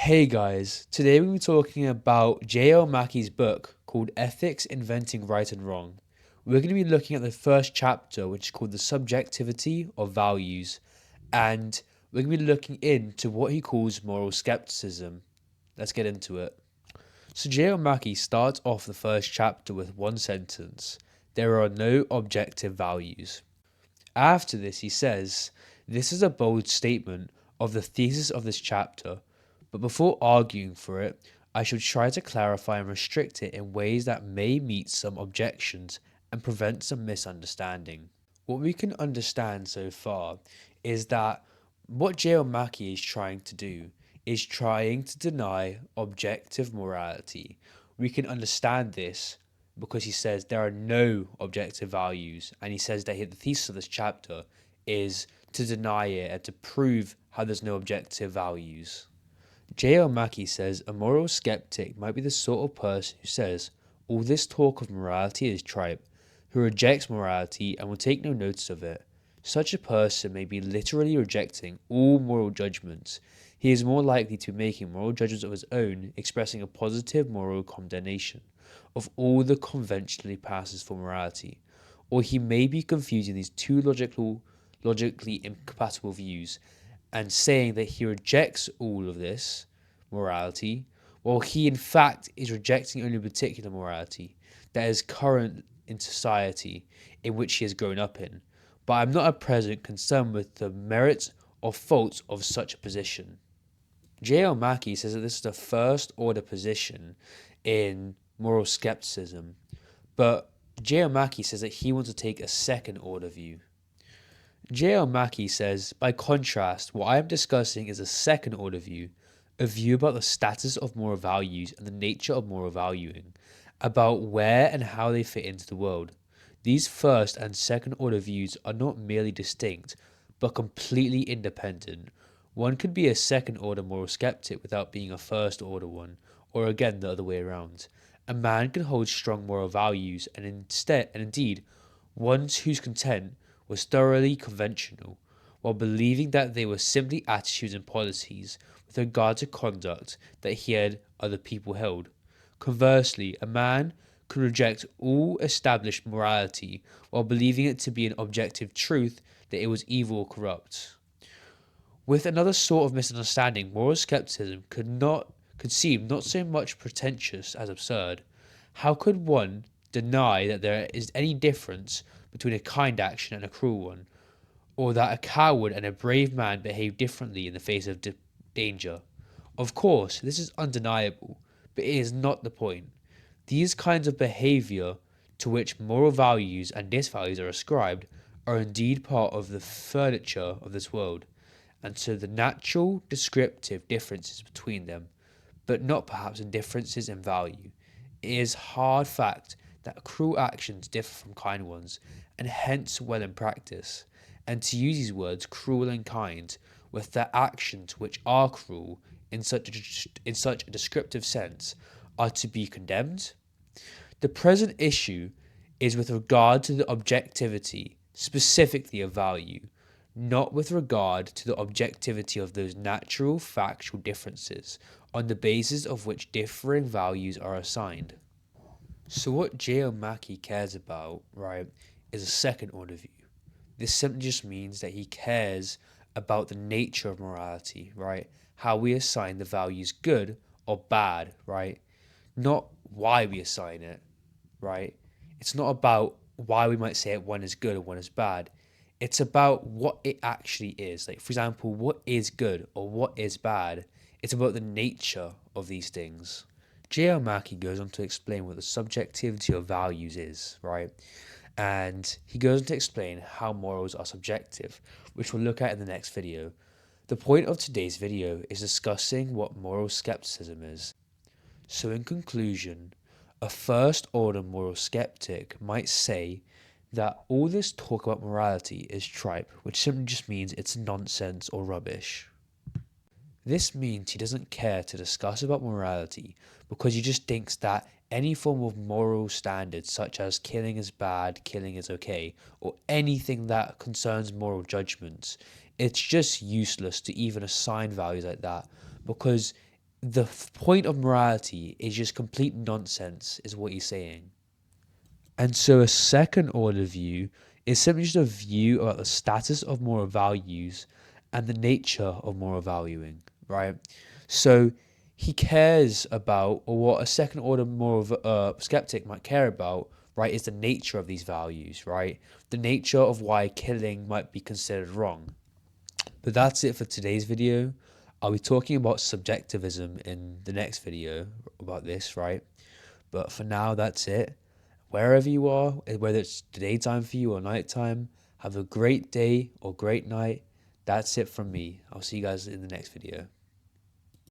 Hey guys, today we'll be talking about J.L Mackie's book called Ethics Inventing Right and Wrong. We're going to be looking at the first chapter, which is called The Subjectivity of Values, and we're going to be looking into what he calls moral skepticism. Let's get into it. So J.L Mackie starts off the first chapter with one sentence: there are no objective values. After this, he says, this is a bold statement of the thesis of this chapter, but before arguing for it, I should try to clarify and restrict it in ways that may meet some objections and prevent some misunderstanding. What we can understand so far is that what J.L Mackie is trying to do is trying to deny objective morality. We can understand this because he says there are no objective values, and he says that the thesis of this chapter is to deny it and to prove how there's no objective values. J.L Mackie says a moral skeptic might be the sort of person who says all this talk of morality is tripe, who rejects morality and will take no notice of it. Such a person may be literally rejecting all moral judgments. He is more likely to be making moral judgments of his own, expressing a positive moral condemnation of all that conventionally passes for morality. Or he may be confusing these two logically incompatible views and saying that he rejects all of this morality, while he in fact is rejecting only a particular morality that is current in society in which he has grown up in. But I'm not at present concerned with the merits or faults of such a position. J.L. Mackie says that this is the first order position in moral skepticism, but J.L. Mackie says that he wants to take a second order view. J.L. Mackie says, by contrast, what I am discussing is a second order view, a view about the status of moral values and the nature of moral valuing, about where and how they fit into the world. These first and second order views are not merely distinct, but completely independent. One could be a second order moral skeptic without being a first order one, or again the other way around. A man can hold strong moral values and indeed, one whose content was thoroughly conventional, while believing that they were simply attitudes and policies with regard to conduct that he had other people held. Conversely, a man could reject all established morality while believing it to be an objective truth that it was evil or corrupt. With another sort of misunderstanding, moral skepticism could seem not so much pretentious as absurd. How could one deny that there is any difference between a kind action and a cruel one, or that a coward and a brave man behave differently in the face of danger? Of course, this is undeniable, but it is not the point. These kinds of behavior to which moral values and disvalues are ascribed are indeed part of the furniture of this world, and so the natural descriptive differences between them, but not perhaps in differences in value. It is hard fact that cruel actions differ from kind ones, and hence well in practice. And to use these words, cruel and kind, with their actions which are cruel in such a descriptive sense, are to be condemned. The present issue is with regard to the objectivity, specifically of value, not with regard to the objectivity of those natural factual differences on the basis of which differing values are assigned. So what J.L Mackie cares about, right, is a second order view. This simply just means that he cares about the nature of morality, right? How we assign the values good or bad, right? Not why we assign it, right? It's not about why we might say one is good or one is bad. It's about what it actually is. Like, for example, what is good or what is bad? It's about the nature of these things. J.L. Mackie goes on to explain what the subjectivity of values is, right? And he goes on to explain how morals are subjective, which we'll look at in the next video. The point of today's video is discussing what moral skepticism is. So in conclusion, a first order moral skeptic might say that all this talk about morality is tripe, which simply just means it's nonsense or rubbish. This means he doesn't care to discuss about morality because he just thinks that any form of moral standards such as killing is bad, killing is okay, or anything that concerns moral judgments, it's just useless to even assign values like that because the point of morality is just complete nonsense, is what he's saying. And so a second order view is simply just a view about the status of moral values and the nature of moral valuing, right? So he cares about, or what a second order moral skeptic might care about, right, is the nature of these values, right? The nature of why killing might be considered wrong. But that's it for today's video. I'll be talking about subjectivism in the next video about this, right? But for now, that's it. Wherever you are, whether it's daytime for you or nighttime, have a great day or great night. That's it from me. I'll see you guys in the next video.